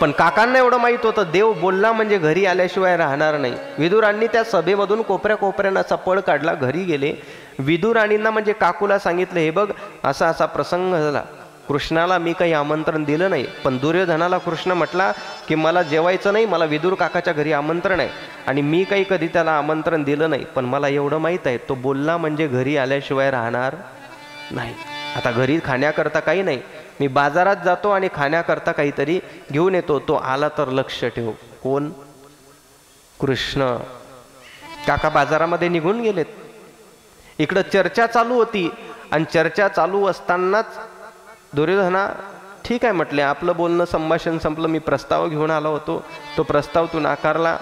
पण काकांना एवढं माहित होतं, देव बोलला म्हणजे घरी आल्याशिवाय राहणार नाही. विदुरांनी त्या सभेमधून कोपऱ्या कोपऱ्यानं असा पळ काढला, घरी गेले. विदुराणींना म्हणजे काकूला सांगितलं, हे बघ असा असा प्रसंग झाला, कृष्णाला मी काही आमंत्रण दिलं नाही. पण दुर्योधनाला कृष्ण म्हटला की मला जेवायचं नाही, मला विदुर काकाच्या घरी आमंत्रण आहे आणि मी काही कधी त्याला आमंत्रण दिलं नाही. पण मला एवढं माहीत आहे, तो बोलला म्हणजे घरी आल्याशिवाय राहणार नाही. आता घरी खाण्याकरता काही नाही, मी बाजारात जातो आणि खाण्याकरता काहीतरी घेऊन येतो, तो आला तर लक्ष ठेव. कोण? कृष्ण. काका बाजारामध्ये निघून गेलेत. इकडं चर्चा चालू होती आणि चर्चा चालू असतानाच दुर्योधना ठीक आहे म्हटले, आपलं बोलणं संभाषण संपलं, मी प्रस्ताव घेऊन आलो होतो, तो प्रस्ताव तू नाकारला,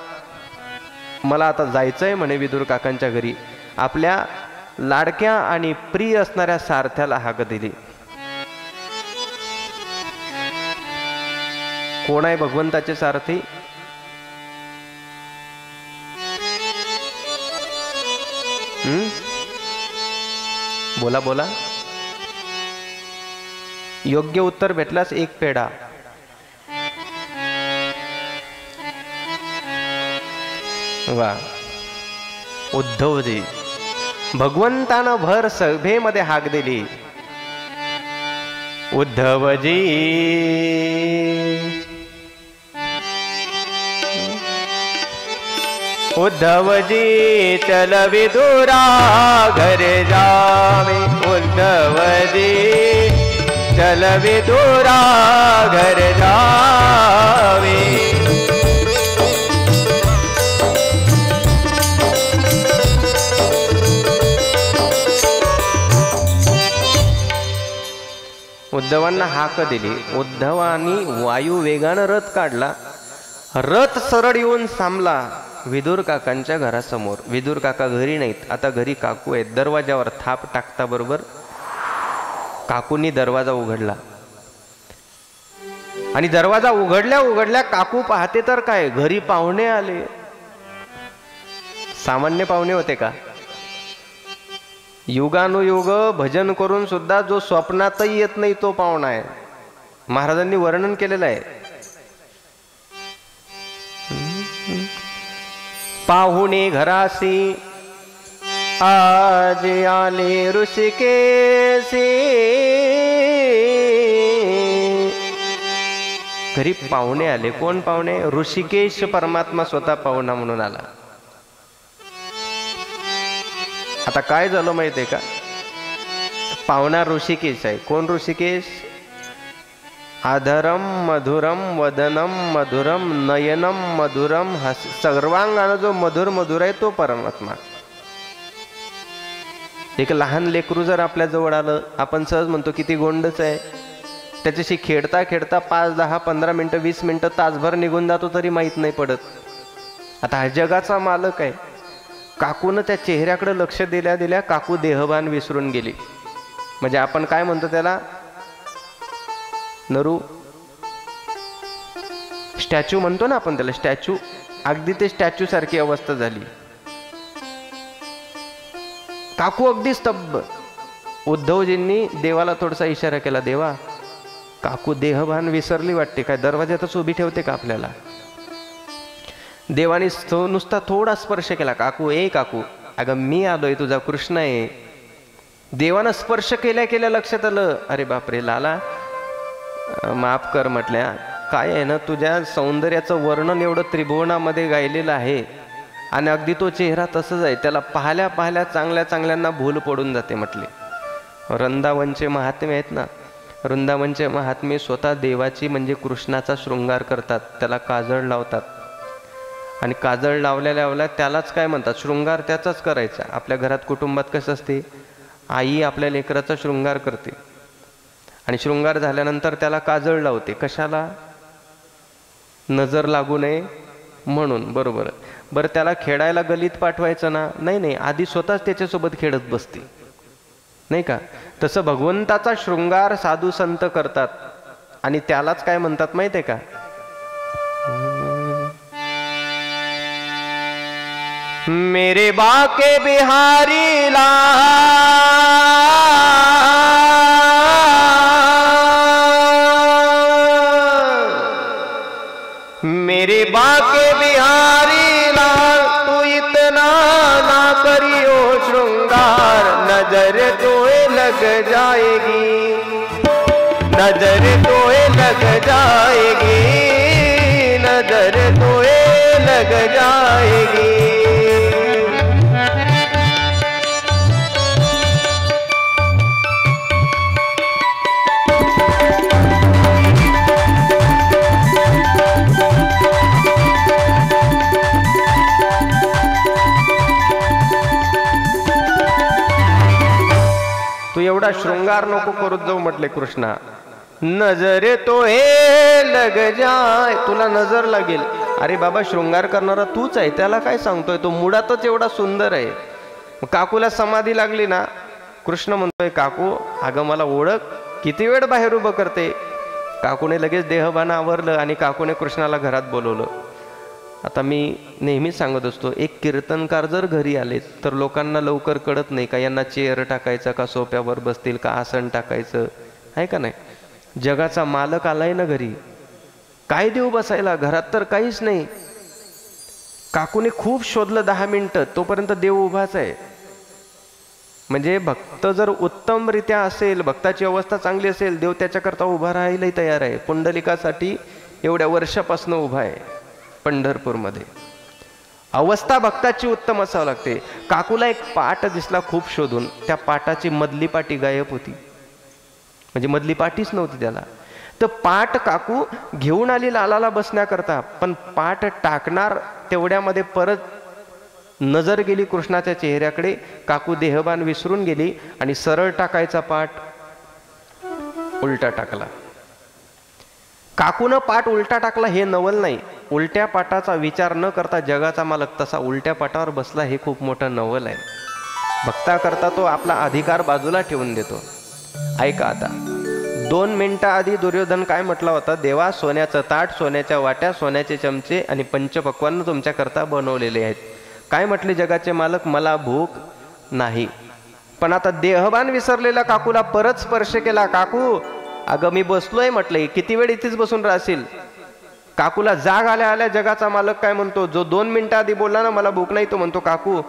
मला आता जायचं आहे म्हणे विदुर काकांच्या घरी. आपल्या लाडक्या आणि प्रिय असणाऱ्या सारथ्याला हाक दिली. कोण आहे भगवंताचे सारथी? बोला बोला. योग्य उत्तर भेटल्यास 1 पेढा. वा. उद्धवजी. भगवंतानं भर सभेमध्ये हाक दिली. उद्धवजी उद्धवजी चल विदुरा घरे जावे. उद्धवजी चल विदुरा घर जावे. उद्धवांना हाक दिली. उद्धवांनी वायू वेगानं रथ काढला. रथ सरळ येऊन थांबला विदुर काकांच्या घरासमोर. विदुर काका घरी नाहीत, आता घरी काकू आहेत. दरवाजावर थाप टाकता बरोबर काकूंनी दरवाजा उघडला आणि दरवाजा उघडल्या उघडल्या काकू पाहते तर काय, घरी पाहुणे आले. सामान्य पाहुणे होते का? युगानुयुग भजन करून सुद्धा जो स्वप्नातही येत नाही तो पाहुणा आहे. महाराजांनी वर्णन केलेलं आहे. पाहुणे घरासी आज आले ऋषिकेशी. घरी पाहुणे आले. कोण पाहुणे? ऋषिकेश परमात्मा स्वतः पाहुणा म्हणून आला. आता काय झालं माहितीये का? पाहुणा ऋषिकेश आहे. कोण ऋषिकेश? आधरम मधुरम वदनम मधुरम नयनम मधुरम हस. सर्वांगानं जो मधुर मधुर आहे तो परमात्मा. एक लहान लेकरू जर आपल्या जवळ आलं, आपण सहज म्हणतो किती गोंडच आहे. त्याच्याशी खेळता खेळता 5, 10, 15 मिनिटं, 20 मिनिटं, तासभर निघून जातो तरी माहीत नाही पडत. आता हा जगाचा मालक आहे. काकूनं त्या चेहऱ्याकडे लक्ष दिल्या दिल्या काकू देहभान विसरून गेली. म्हणजे आपण काय म्हणतो त्याला, नरू स्टॅच्यू म्हणतो ना आपण त्याला, स्टॅच्यू. अगदी ते स्टॅच्यू सारखी अवस्था झाली. काकू अगदी स्तब्ध. उद्धवजींनी देवाला थोडासा इशारा केला, देवा काकू देहभान विसरली वाटते, काय दरवाज्यातच उभी ठेवते का आपल्याला? देवाने नुसता थोडा स्पर्श केला. काकू, ए काकू, अगं मी आलोय, तुझा कृष्ण आहे. देवानं स्पर्श केल्या केल्या लक्षात आलं, अरे बापरे लाला माफ कर म्हटल्या. काय आहे ना, तुझ्या सौंदर्याचं वर्णन एवढं त्रिभुवनामध्ये गायलेलं आहे आणि अगदी तो चेहरा तसंच आहे. त्याला पाहल्या पाहल्या चांगल्या चांगल्यांना भूल पडून जाते म्हटले. वृंदावनचे महात्मे आहेत ना, वृंदावनचे महात्मे स्वतः देवाची म्हणजे कृष्णाचा शृंगार करतात. त्याला काजळ लावतात आणि काजळ लावल्या लावल्या त्यालाच काय म्हणतात, शृंगार त्याचाच करायचा. आपल्या घरात कुटुंबात कसं असते, आई आपल्या लेकराचा शृंगार करते आणि शृंगार झाल्यानंतर त्याला काजळ लावते. कशाला? नजर लागू नये म्हणून. बरोबर. बरं, त्याला खेळायला गलीत पाठवायचं ना? नाही नाही, आधी स्वतःच त्याच्यासोबत खेळत बसते, नाही का? तसं भगवंताचा शृंगार साधू संत करतात आणि त्यालाच काय म्हणतात माहिती आहे का? मेरे बाके बिहारी लाल, मेरे बाके बिहारी लाल, तू इतना ना करियो श्रृंगार, नजर तोए लग जाएगी, नजर तोए लग जाएगी, नजर तोए लग जाएगी। तू एवढा शृंगार नको करू जाऊ म्हटले कृष्णा, नजरे तो हे लग जाय, तुला नजर लागेल। अरे बाबा, शृंगार करणारा तूच आहे, त्याला काय सांगतोय? तो मुळातच एवढा सुंदर आहे। काकूला समाधी लागली ना, कृष्ण म्हणतोय काकू अगं मला ओळख, किती वेळ बाहेर उभं करते? काकूने लगेच देहभान आवरलं आणि काकूने कृष्णाला घरात बोलवलं। आता मी नेहमीच सांगत असतो, एक कीर्तनकार जर घरी आले तर लोकांना लवकर कळत नाही का यांना चेअर टाकायचा का सोप्यावर बसतील का आसन टाकायचं, आहे का नाही? जगाचा मालक आलाय ना घरी, काय देऊ बसायला? घरात तर काहीच नाही। काकूने खूप शोधलं 10 मिनिटं, तोपर्यंत देव उभाच आहे। म्हणजे भक्त जर उत्तमरित्या असेल, भक्ताची अवस्था चांगली असेल, देव त्याच्याकरता उभा राहायलाही तयार आहे। पुंडलिकासाठी एवढ्या वर्षापासून उभा आहे पंढरपूरमध्ये। अवस्था भक्ताची उत्तम असावं लागते। काकूला एक पाट दिसला खूप शोधून, त्या पाटाची मधली पाटी गायब होती, म्हणजे मधली पाटीच नव्हती त्याला। तर पाट काकू घेऊन आली लालाला बसण्याकरता, पण पाट टाकणार तेवढ्यामध्ये परत नजर गेली कृष्णाच्या चेहऱ्याकडे। काकू देहभान विसरून गेली आणि सरळ टाकायचा पाट उलटा टाकला। काकूनं पाट उलटा टाकला हे नवल नाही, उलट्या पाटाचा विचार न करता जगाचा मालक तसा उलट्या पाटावर बसला हे खूप मोठं नवल आहे। भक्ता करता तो आपला अधिकार बाजूला ठेवून देतो। ऐका आता, 2 मिनिटं आधी दुर्योधन काय म्हटला होता? देवा, सोन्याचं ताट, सोन्याच्या वाट्या, सोन्याचे चमचे आणि पंचपक्वान्न तुमच्या करता बनवलेले आहेत। काय म्हटले जगाचे मालक? मला भूक नाही। पण आता देहभान विसरलेला काकूला परत स्पर्श केला। काकू अगं मी बसलोय म्हटलंय, किती वेळ इथेच बसून राहशील? काकूला जाग आल्या आल्या जगाचा मालक काय म्हणतो? जो 2 मिनिटं आधी बोलला ना मला भूक नाही, तो म्हणतो काकू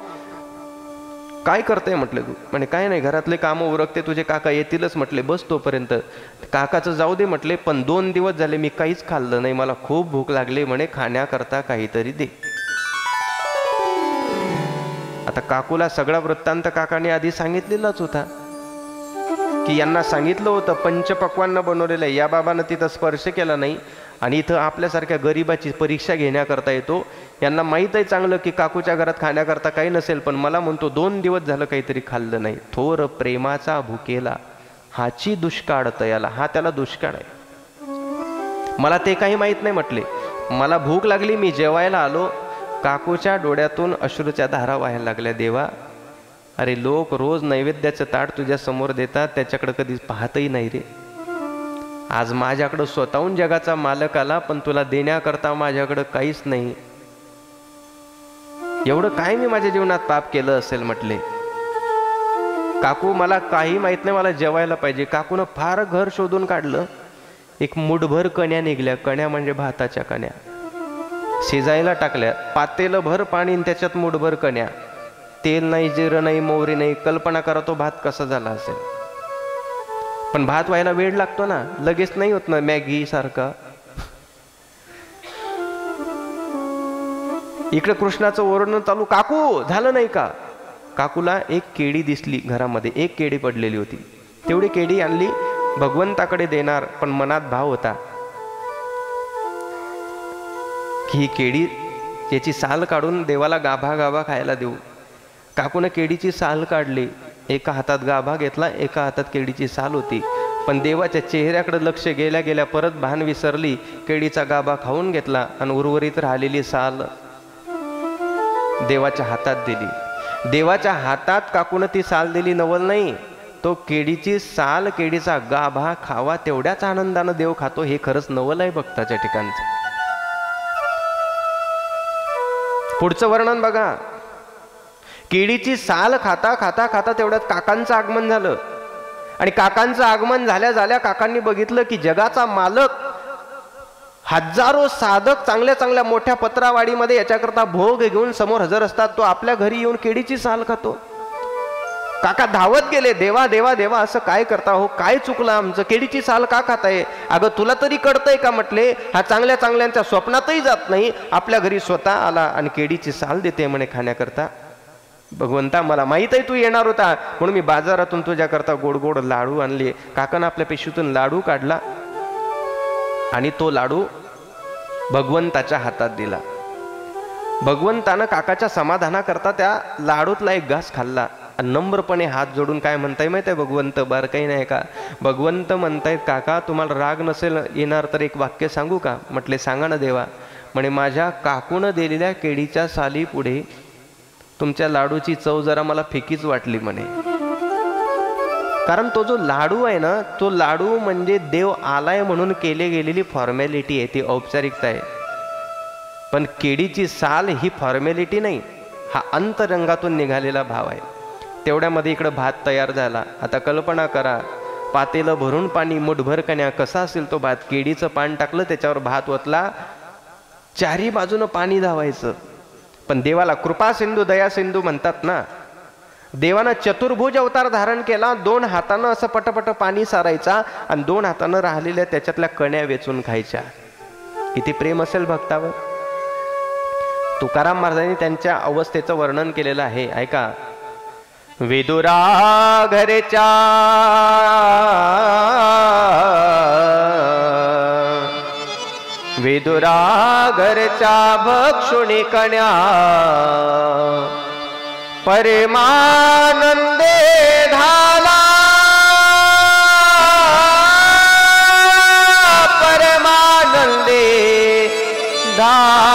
काय करते? म्हटलं तू. म्हणे काय नाही, घरातले काम उरकते, तुझे काका येतीलच म्हटले, बस तोपर्यंत। काकाचं जाऊ दे म्हटले, पण 2 दिवस झाले मी काहीच खाल्लं नाही, मला खूप भूक लागली, म्हणे खाण्याकरता काहीतरी दे। आता काकूला सगळा वृत्तांत काकाने आधी सांगितलेलाच होता की यांना सांगितलं होतं पंचपक्वान्न बनवलेलं आहे, या बाबानं तिथं स्पर्श केला नाही आणि इथं आपल्यासारख्या गरिबाची परीक्षा घेण्याकरता येतो। यांना माहीत आहे चांगलं की काकूच्या घरात खाण्याकरता काही नसेल, पण मला म्हणतो 2 दिवस झालं काहीतरी खाल्लं नाही। थोर प्रेमाचा भुकेला हाची दुष्काळ तयाला, हा त्याला दुष्काळ आहे। मला ते काही माहीत नाही म्हटले, मला भूक लागली, मी जेवायला आलो, काकूच्या डोळ्यातून अश्रूच्या धारा व्हायला लागल्या। देवा, अरे लोक रोज नैवेद्याचं ताट तुझ्या समोर देतात, त्याच्याकडे कधी पाहतही नाही रे। आज माझ्याकडं स्वतःहून जगाचा मालक आला, पण तुला देण्याकरता माझ्याकडं काहीच नाही। एवढं काय मी माझ्या जीवनात पाप केलं असेल म्हटले। काकू मला काही माहित नाही, मला जेवायला पाहिजे। काकूनं फार घर शोधून काढलं, एक मुठभर कण्या निघल्या। कण्या म्हणजे भाताच्या कण्या, शिजायला टाकल्या, पातेलं भर पाणी आणि त्याच्यात मुठभर कण्या। तेल नाही, जिरं नाही, मोहरी नाही। कल्पना करा तो भात कसा झाला असेल। पण भात व्हायला वेळ लागतो ना, लगेच नाही होत ना मॅगी सारखा। इकडे कृष्णाचं ओरडणं चालू, काकू झालं नाही का? काकूला एक केळी दिसली घरामध्ये, एक केळी पडलेली होती। तेवढी केळी आणली, भगवंताकडे देणार, पण मनात भाव होता की ही केळी याची साल काढून देवाला गाभा गाभा खायला देऊ। काकूने केळीची साल काढली, एका हातात गाभा घेतला, एका हातात केळीची साल होती। पण देवाच्या चेहऱ्याकडे लक्ष गेल्या गेल्या परत भान विसरली, केळीचा गाभा खाऊन घेतला आणि उर्वरित राहिलेली साल देवाच्या हातात दिली। देवाच्या हातात काकून ती साल दिली नवल नाही, तो केळीची साल, केळीचा गाभा खावा, तेवढ्याच आनंदानं देव खातो. हे खरंच नवल आहे भक्ताच्या ठिकाणचं. पुढचं वर्णन बघा. केळीची साल खाता खाता खाता तेवढ्यात काकांचं आगमन झालं. आणि काकांचं आगमन झाल्या झाल्या काकांनी बघितलं की जगाचा मालक हजारो साधक चांगल्या चांगल्या मोठ्या पत्रावाडीमध्ये याच्याकरता भोग घेऊन समोर हजर असतात. तो आपल्या घरी येऊन केळीची साल खातो. काका धावत गेले, देवा देवा देवा असं काय करता हो, काय चुकलं आमचं, केळीची साल का खाताय? अगं तुला तरी कळतंय का म्हटले, हा चांगल्या चांगल्यांच्या स्वप्नातही जात नाही, आपल्या घरी स्वतः आला आणि केळीची साल देते म्हणे खाण्याकरता. भगवंता मला माहित आहे तू येणार होता, म्हणून मी बाजारातून तुझ्याकरता गोड गोड लाडू आणले. काकानं आपल्या पिशवीतून लाडू काढला आणि तो लाडू भगवंताच्या हातात दिला. भगवंतानं काकाच्या समाधानाकरता त्या लाडूतला एक घास खाल्ला. नम्रपणे हात जोडून काय म्हणताय माहिती आहे भगवंत, बार काही नाही का? भगवंत म्हणतायत काका तुम्हाला राग नसेल येणार तर एक वाक्य सांगू का? म्हटले सांगा ना देवा. म्हणे माझ्या काकूनं दिलेल्या केळीच्या साली पुढे तुमच्या लाडूची चव जरा मला फिकीच वाटली म्हणे. कारण तो जो लाडू आहे ना, तो लाडू म्हणजे देव आलाय म्हणून केले गेलेली फॉर्मॅलिटी आहे, ती औपचारिकता आहे. पण केळीची साल ही फॉर्मॅलिटी नाही, हा अंतरंगातून निघालेला भाव आहे. तेवढ्यामध्ये इकडं भात तयार झाला. आता कल्पना करा, पातेलं भरून पाणी, मुठभर कण्या, कसा असेल तो भात. केळीचं पान टाकलं, त्याच्यावर भात ओतला, चारी बाजूनं पाणी धावायचं. पण देवाला कृपा सिंधू दया सिंधू म्हणतात ना, देवानं चतुर्भुज अवतार धारण केला. 2 हातानं असं पटपट पाणी सारायचा आणि 2 हातानं राहिलेल्या त्याच्यातल्या कण्या वेचून खायच्या. किती प्रेम असेल भक्तावर. तुकाराम महाराजांनी त्यांच्या अवस्थेचं वर्णन केलेलं आहे, ऐका. विदुरा घरच्या विदुरा घरच्या भक्षुणी कण्या परमानंदे झाला परमानंदे झाला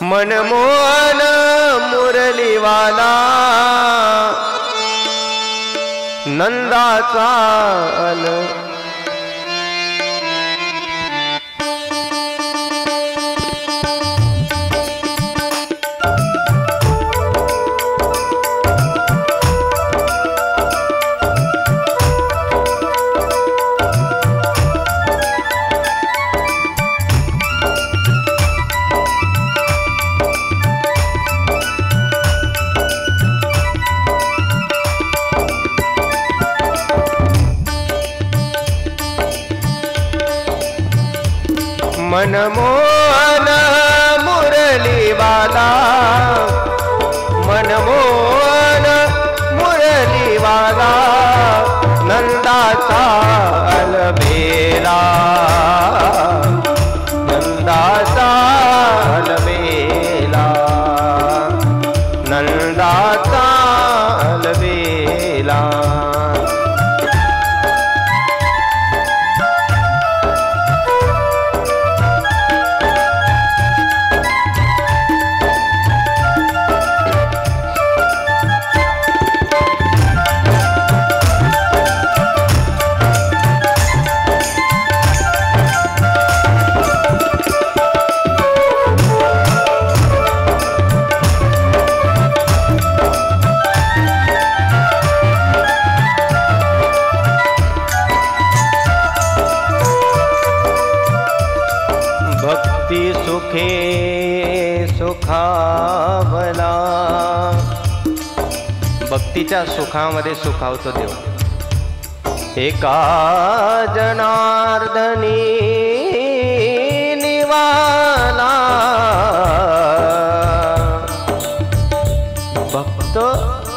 मनमोहन मुरलीवाला नंदाचा अल मनमोहन मुरलीवाला मनमोहन मुरलीवाला नंदाचा अलबेला नंदाचा अलबेला नंदाचा अलबेला. सुखे सुखावला भक्तीच्या सुखामध्ये सुखावतो देव. एका जनार्दनी निवाला भक्त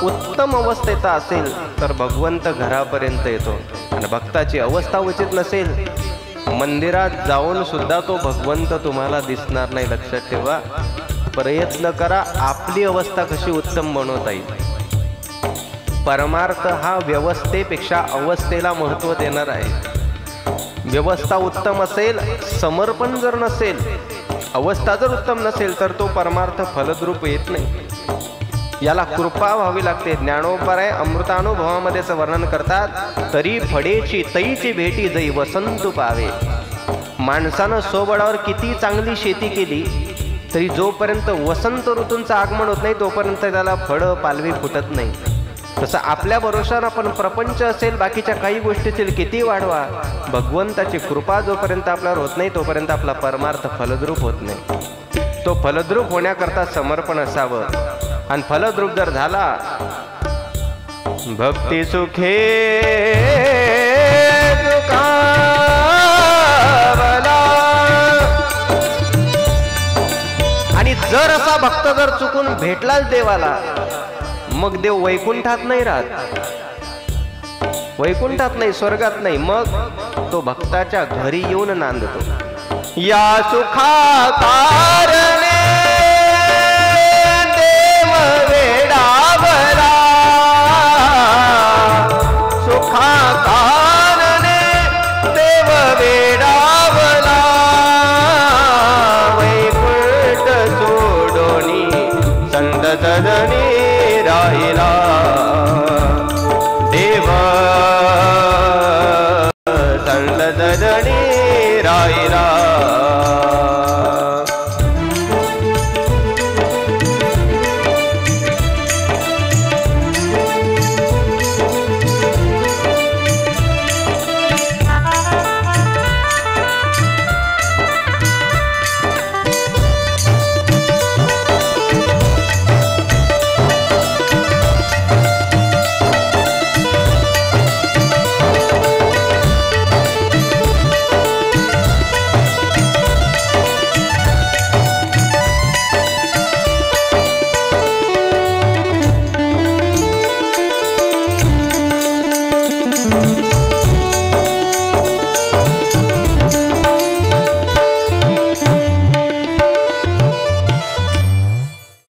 उत्तम अवस्थेचा असेल तर भगवंत घरापर्यंत येतो. आणि भक्ताची अवस्था उचित नसेल, मंदिरात जाऊन सुद्धा तो भगवंत तुम्हाला दिसणार नाही. लक्षात ठेवा. प्रयत्न करा आपली अवस्था कशी उत्तम बनवता येईल. परमार्थ हा व्यवस्थेपेक्षा अवस्थेला महत्त्व देणार आहे. व्यवस्था उत्तम असेल, समर्पण जर नसेल, अवस्था जर उत्तम नसेल तर तो परमार्थ फलद्रूप येत नाही. याला कृपा व्हावी लागते. ज्ञानोबराय अमृतानुभवामध्ये असं वर्णन करतात, तरी फडेची तैची भेटी जै वसंत पावे. माणसानं स्वबळावर किती चांगली शेती केली तरी जोपर्यंत वसंत ऋतूंचं आगमन होत नाही तोपर्यंत त्याला फळं पालवी फुटत नाही. तसं आपल्या भरोशावर आपण प्रपंच असेल, बाकीच्या काही गोष्टी असेल, किती वाढवा, भगवंताची कृपा जोपर्यंत आपल्यावर होत नाही तोपर्यंत आपला परमार्थ फलद्रूप होत नाही. तो फलद्रूप होण्याकरता समर्पण असावं. आणि फलद्रूप जर झाला, भक्ती सुखे आणि जर असा भक्त जर चुकून भेटलाच देवाला, मग देव वैकुंठात नाही राहत, वैकुंठात नाही, स्वर्गात नाही, मग तो भक्ताच्या घरी येऊन नांदतो. या सुखा कारणे देव वेडावला, सुखा कारणे देव वेडावला, वैकुंठ सोडोनी संत सजनी राहिला.